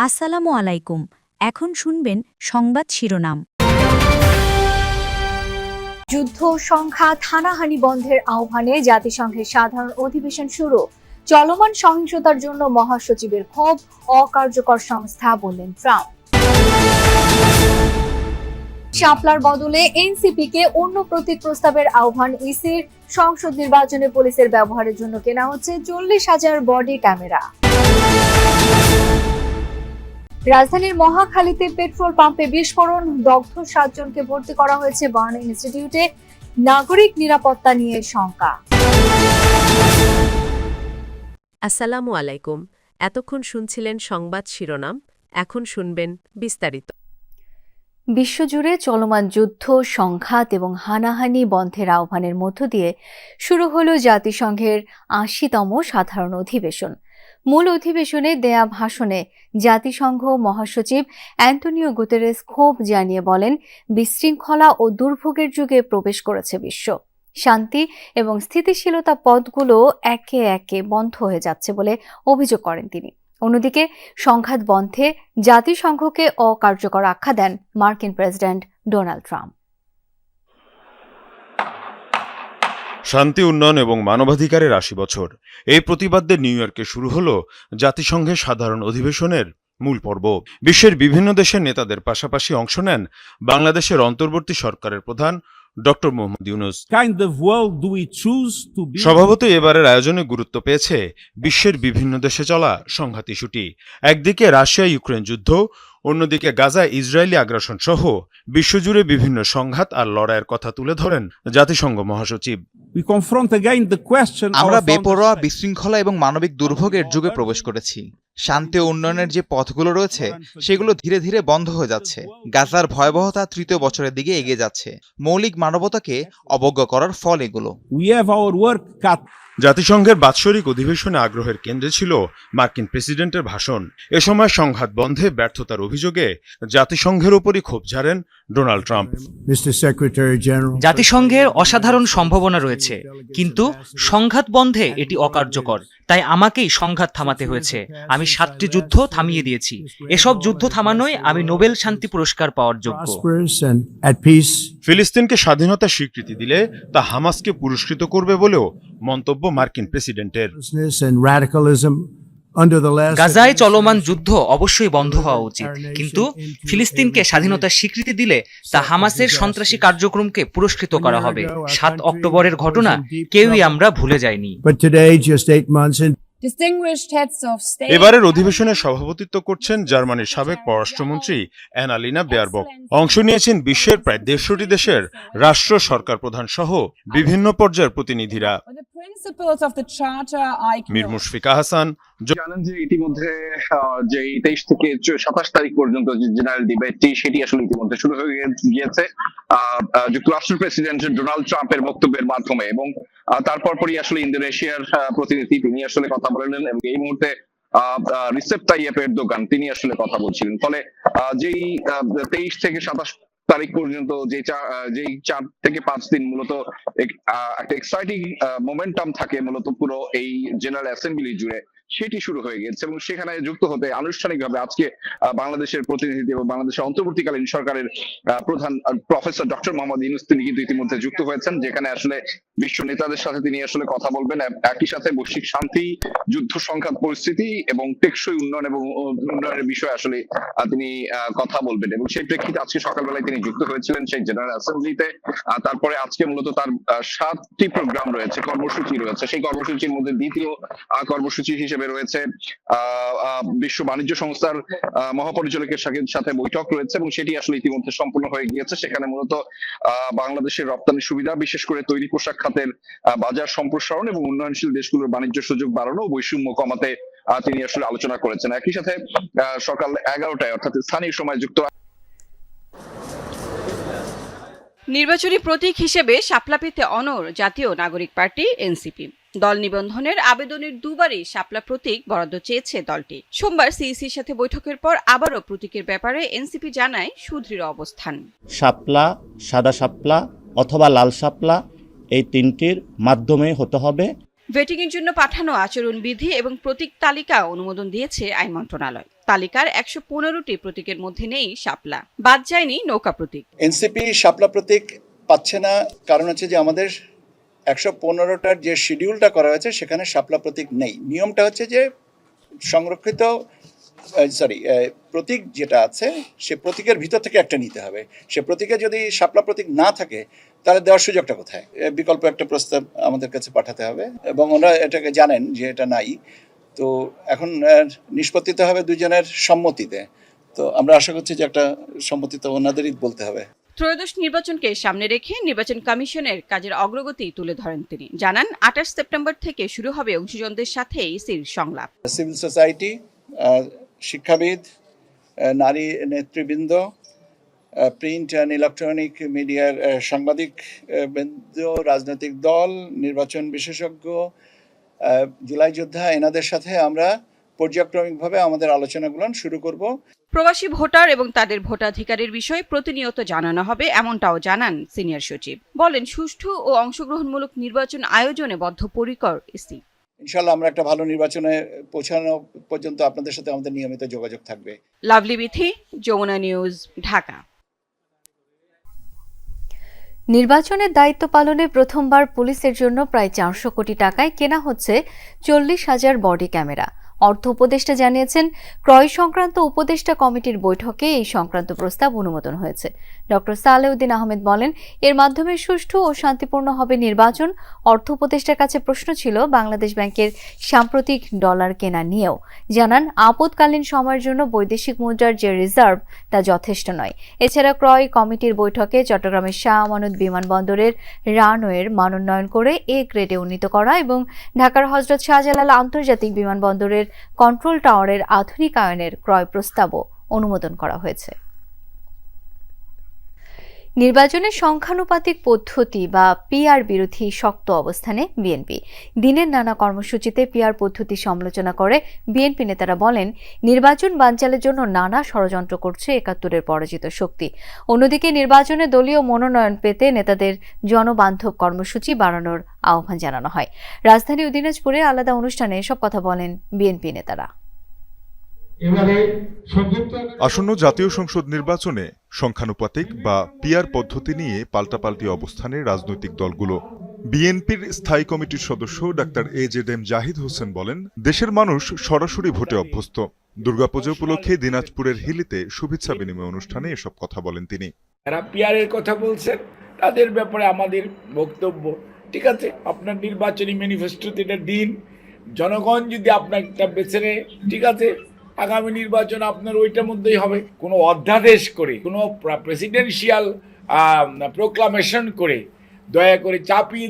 আসসালামু আলাইকুম। এখন শুনবেন সংবাদ শিরোনাম। যুদ্ধ, সংঘাত, হানাহানি বন্ধের আহ্বানে জাতিসংঘের সাধারণ অধিবেশন শুরু। চলমান সহিংসতার জন্য মহাসচিবের ক্ষোভ, অকার্যকর সংস্থা বললেন ট্রাম্প। শাপলার বদলে এনসিপিকে অন্য প্রতীক প্রস্তাবের আহ্বান ইসির। সংসদ নির্বাচনে পুলিশের ব্যবহারের জন্য কেনা হচ্ছে 40,000 বডি ক্যামেরা। রাজধানীর মহাখালীতে পেট্রোল পাম্পে বিস্ফোরণ, দগ্ধ 7 জনকে ভর্তি করা হয়েছে বার্ন ইনস্টিটিউটে। নাগরিক নিরাপত্তা নিয়ে শঙ্কা। আসসালামু আলাইকুম। এতক্ষণ শুনছিলেন সংবাদ শিরোনাম, এখন শুনবেন বিস্তারিত। বিশ্বজুড়ে চলমান যুদ্ধ, সংঘাত এবং হানাহানি বন্ধের আহ্বানের মধ্য দিয়ে শুরু হল জাতিসংঘের 80তম সাধারণ অধিবেশন। মূল অধিবেশনে দেয়া ভাষণে জাতিসংঘ মহাসচিব অ্যান্টোনিও গুতেরেস ক্ষোভ জানিয়ে বলেন, বিশৃঙ্খলা ও দুর্ভোগের যুগে প্রবেশ করেছে বিশ্ব। শান্তি এবং স্থিতিশীলতা পথগুলো একে একে বন্ধ হয়ে যাচ্ছে বলে অভিযোগ করেন তিনি। অন্যদিকে সংঘাত বন্ধে জাতিসংঘকে অকার্যকর আখ্যা দেন মার্কিন প্রেসিডেন্ট ডোনাল্ড ট্রাম্প। শান্তি, উন্নয়ন এবং মানবাধিকারের 80 বছর, এই প্রতিবাদে নিউ ইয়র্কে শুরু হল জাতিসংঘের সাধারণ অধিবেশনের মূল পর্ব। বিশ্বের বিভিন্ন দেশের নেতাদের পাশাপাশি অংশ নেন বাংলাদেশের অন্তর্বর্তী সরকারের প্রধান ডক্টর মোহাম্মদ ইউনূস। স্বভাবতই এবারের আয়োজনে গুরুত্ব পেয়েছে বিশ্বের বিভিন্ন দেশে চলা সংঘাত ইস্যুটি। একদিকে রাশিয়া ইউক্রেন যুদ্ধ, অন্যদিকে গাজা ইসরায়েলি আগ্রাসন সহ বিশ্বজুড়ে বিভিন্ন সংঘাত আর লড়াইয়ের কথা তুলে ধরেন জাতিসংঘ মহাসচিব। আমরা বেপরোয়া, বিশৃঙ্খলা এবং মানবিক দুর্ভোগের যুগে প্রবেশ করেছি। শান্তি ও উন্নয়নের যে পথগুলো রয়েছে সেগুলো ধীরে ধীরে বন্ধ হয়ে যাচ্ছে। গাজার ভয়াবহতা 3য় বছরের দিকে এগিয়ে যাচ্ছে। মৌলিক মানবতাকে অবজ্ঞা করার ফল এগুলো। জাতিসংঘের বাৎসরিক অধিবেশনে আগ্রহের কেন্দ্রে ছিল মার্কিন প্রেসিডেন্টের ভাষণ। এ সময় সংঘাত বন্ধে ব্যর্থতার অভিযোগে জাতিসংঘের উপরই ক্ষোভ ঝাড়েন ডোনাল্ড ট্রাম্প। জাতিসংঘের অসাধারণ সম্ভাবনা রয়েছে, কিন্তু সংঘাত বন্ধে এটি অকার্যকর। তাই আমাকেই সংঘাত থামাতে হয়েছে। আমি 7টি যুদ্ধ থামিয়ে দিয়েছি। এসব যুদ্ধ থামানোয় আমি নোবেল শান্তি পুরস্কার পাওয়ার যোগ্য। ফিলিস্তিনকে স্বাধীনতার স্বীকৃতি দিলে তা হামাসকে পুরস্কৃত করবে বলেও মন্তব্য মার্কিন প্রেসিডেন্টের। গাজায় চলমান যুদ্ধ অবশ্যই বন্ধ হওয়া উচিত, কিন্তু ফিলিস্তিনকে স্বাধীনতার স্বীকৃতি দিলে তা হামাসের সন্ত্রাসী কার্যক্রমকে পুরস্কৃত করা হবে। 7 অক্টোবরের ঘটনা কেউই আমরা ভুলে যাইনি। এবারের অধিবেশনে সভাপতিত্ব করছেন জার্মানির সাবেক পররাষ্ট্রমন্ত্রী অ্যানালিনা বেয়ারবক। অংশ নিয়েছেন বিশ্বের প্রায় 150টি দেশের রাষ্ট্র সরকার প্রধান সহ বিভিন্ন পর্যায়ের প্রতিনিধিরা। মীর মুশফিকা হাসান জানেন যে ইতিমধ্যে যে 23 থেকে 27 তারিখ পর্যন্ত যে জেনারেল ডিবেটটি সেটি আসলে ইতিমধ্যে শুরু হয়ে গিয়েছে যুক্তরাষ্ট্রের প্রেসিডেন্ট ডোনাল্ড ট্রাম্পের বক্তব্যের মাধ্যমে, এবং তারপর পরই আসলে ইন্দোনেশিয়ার প্রতিনিধি তিনি আসলে কথা বলেন, এবং এই মুহূর্তে রিসেপ তাইয়েপ এরদোগান তিনি আসলে কথা বলছিলেন। ফলে যেই 23 থেকে 27 তারিখ পর্যন্ত যেই 4 থেকে 5 দিন মূলত একটা এক্সাইটিং মোমেন্টাম থাকে মূলত পুরো এই জেনারেল অ্যাসেম্বলি জুড়ে, সেটি শুরু হয়ে গেছে। এবং সেখানে যুক্ত হতে আনুষ্ঠানিকভাবে আজকে বাংলাদেশের প্রতিনিধি এবং বাংলাদেশের অন্তর্বর্তীকালীন সরকারের প্রধান প্রফেসর ডক্টর মোহাম্মদ ইউনূস তিনি কিন্তু ইতিমধ্যে যুক্ত হয়েছেন, যেখানে আসলে বিশ্ব নেতাদের সাথে তিনি আসলে কথা বলবেন। একই সাথে বৈশ্বিক শান্তি, যুদ্ধ সংঘাত পরিস্থিতি এবং টেকসই উন্নয়ন এবং উন্নয়নের বিষয়ে আসলে তিনি কথা বলবেন। এবং সেই প্রেক্ষিতে আজকে সকালবেলায় তিনি যুক্ত হয়েছিলেন সেই জেনারেল অ্যাসেম্বলিতে। তারপরে আজকে মূলত তার 7টি প্রোগ্রাম রয়েছে, কর্মসূচি রয়েছে। সেই কর্মসূচির মধ্যে দ্বিতীয় কর্মসূচি হিসেবে রয়েছে বিশ্ব বাণিজ্য সংস্থার মহাপরিচালকের সাথে বৈঠক রয়েছে, এবং সেটি আসলে ইতিমধ্যে সম্পূর্ণ হয়ে গিয়েছে। সেখানে মূলত বাংলাদেশের রপ্তানি সুবিধা, বিশেষ করে তৈরি পোশাক খাতের বাজার সম্প্রসারণ এবং উন্নয়নশীল দেশগুলোর বাণিজ্য সুযোগ বাড়ানো, বৈষম্য কমাতে তিনি আসলে আলোচনা করেছেন। একই সাথে সকাল 11টায় অর্থাৎ স্থানীয় সময় নির্বাচনী প্রতীক হিসেবে শাপলা পেতে অনড় জাতীয় নাগরিক পার্টি এনসিপি। দল নিবন্ধনের আবেদনের দুবারই শাপলা প্রতীক বরাদ্দ চেয়েছে দলটি। সোমবার সিইসির সাথে বৈঠকের পর আবারও প্রতীকের ব্যাপারে এনসিপি জানায় সুদৃঢ় অবস্থান। শাপলা, সাদা শাপলা অথবা লাল শাপলা, এই 3টির মাধ্যমে হতে হবে। ভেটিং এর জন্য পাঠানো আচরণবিধি এবং প্রতীক তালিকা অনুমোদন দিয়েছে আইন মন্ত্রণালয়। তালিকার ১১৫টি প্রতীকের মধ্যে নেই শাপলা, বাদ যায়নি নৌকা প্রতীক। এনসিপি শাপলা প্রতীক পাচ্ছে না, কারণ হচ্ছে যে আমাদের ১১৫টার যে শিডিউলটা করা হয়েছে সেখানে শাপলা প্রতীক নেই। নিয়মটা হচ্ছে যে সংরক্ষিত প্রতীক যেটা আছে সে প্রতীকের ভিতর থেকে একটা নিতে হবে। সে প্রতীকে যদি শাপলা প্রতীক না থাকে তাহলে দেওয়ার সুযোগটা কোথায়? বিকল্প একটা প্রস্তাব আমাদের কাছে পাঠাতে হবে এবং ওনারা এটাকে জানেন যে এটা নাই। তো এখন নিষ্পত্তিতে হবে দুজনের সম্মতিতে। তো আমরা আশা করছি যে একটা সম্মতিতে ওনাদেরই বলতে হবে। ত্রয়োদশ নির্বাচনকে সামনে রেখে নির্বাচন কমিশনের কাজের অগ্রগতি তুলে ধরেন তিনি। জানান ২৮ সেপ্টেম্বর থেকে শুরু হবে অংশীজনদের সাথে ইসির সংলাপ। সিভিল সোসাইটি, শিক্ষাবিদ, নারী নেতৃবৃন্দ, প্রিন্ট অ্যান্ড ইলেকট্রনিক মিডিয়ার সাংবাদিক বৃন্দ, রাজনৈতিক দল, নির্বাচন বিশেষজ্ঞ, জুলাই যোদ্ধা, এনাদের সাথে আমরা পর্যায়ক্রমিকভাবে আমাদের আলোচনাগুলো শুরু করব। প্রবাসী ভোটার এবং তাদের ভোটাধিকারের বিষয়ে প্রতিনিয়ত জানানো হবে, এমনটাও জানান সিনিয়র সচিব। বলেন, সুষ্ঠু ও অংশগ্রহণমূলক নির্বাচন আয়োজনে বদ্ধপরিকর ইসি। ইনশাআল্লাহ আমরা একটা ভালো নির্বাচনে পৌঁছানো পর্যন্ত আপনাদের সাথে আমাদের নিয়মিত যোগাযোগ থাকবে। লাভলি বিথি, যমুনা নিউজ, ঢাকা। নির্বাচনের দায়িত্ব পালনে প্রথমবার পুলিশের জন্য প্রায় ৪০০ কোটি টাকায় কেনা হচ্ছে ৪০,০০০ বডি ক্যামেরা। অর্থ উপদেষ্টা জানিয়েছেন, ক্রয় সংক্রান্ত উপদেষ্টা কমিটির বৈঠকে এই সংক্রান্ত প্রস্তাব অনুমোদন হয়েছে। ডক্টর সালেউদ্দিন আহমেদ বলেন, এর মাধ্যমে সুষ্ঠু ও শান্তিপূর্ণ হবে নির্বাচন। অর্থ উপদেষ্টার কাছে প্রশ্ন ছিল বাংলাদেশ ব্যাংকের সাম্প্রতিক ডলার কেনা নিয়েও। জানান, আপৎকালীন সময়ের জন্য বৈদেশিক মুদ্রার যে রিজার্ভ তা যথেষ্ট নয়। এছাড়া ক্রয় কমিটির বৈঠকে চট্টগ্রামের শাহ আমানত বিমানবন্দরের রানওয়ের মানোন্নয়ন করে এ গ্রেডে উন্নীত করা এবং ঢাকার হযরত শাহজালাল আন্তর্জাতিক বিমানবন্দরের কন্ট্রোল টাওয়ারের আধুনিকায়নের ক্রয় প্রস্তাবও অনুমোদন করা হয়েছে। নির্বাচনের সংখ্যানুপাতিক পদ্ধতি বা পিআর বিরোধী শক্ত অবস্থানে বিএনপি। দিনের নানা কর্মসূচিতে পিআর পদ্ধতি সমালোচনা করে বিএনপি নেতারা বলেন, নির্বাচন বানচালের জন্য নানা ষড়যন্ত্র করছে ৭১-এর পরাজিত শক্তি। অন্যদিকে নির্বাচনে দলীয় মনোনয়ন পেতে নেতাদের জনবান্ধব কর্মসূচি বাড়ানোর আহ্বান জানানো হয়। রাজধানী ও দিনাজপুরে আলাদা অনুষ্ঠানে এসব কথা বলেন বিএনপি নেতারা। আসন্ন জাতীয় সংসদ নির্বাচনে সংখ্যানুপাতিক বা পিআর পদ্ধতি নিয়ে পাল্টাপাল্টি অবস্থানে রাজনৈতিক দলগুলো। বিএনপির স্থায়ী কমিটির সদস্য ডাক্তার এজেডএম জাহিদ হোসেন বলেন, দেশের মানুষ সরাসরি ভোটে অভ্যস্ত। দুর্গাপূজা উপলক্ষে দিনাজপুরের হিলিতে শুভেচ্ছা বিনিময় অনুষ্ঠানে এসব কথা বলেন তিনি। যারা পিআরের কথা বলছেন তাদের ব্যাপারে আমাদের বক্তব্য, ঠিক আছে, আপনার নির্বাচনী ম্যানিফেস্টোতে এটা দিন, জনগণ যদি আপনারটা বেছে নেয়, ঠিক আছে, আগামী নির্বাচন আপনার ওইটার মধ্যেই হবে। কোনো অধ্যাদেশ করে, কোনো প্রেসিডেন্সিয়াল প্রোক্লামেশন করে দয়া করে চাপিয়ে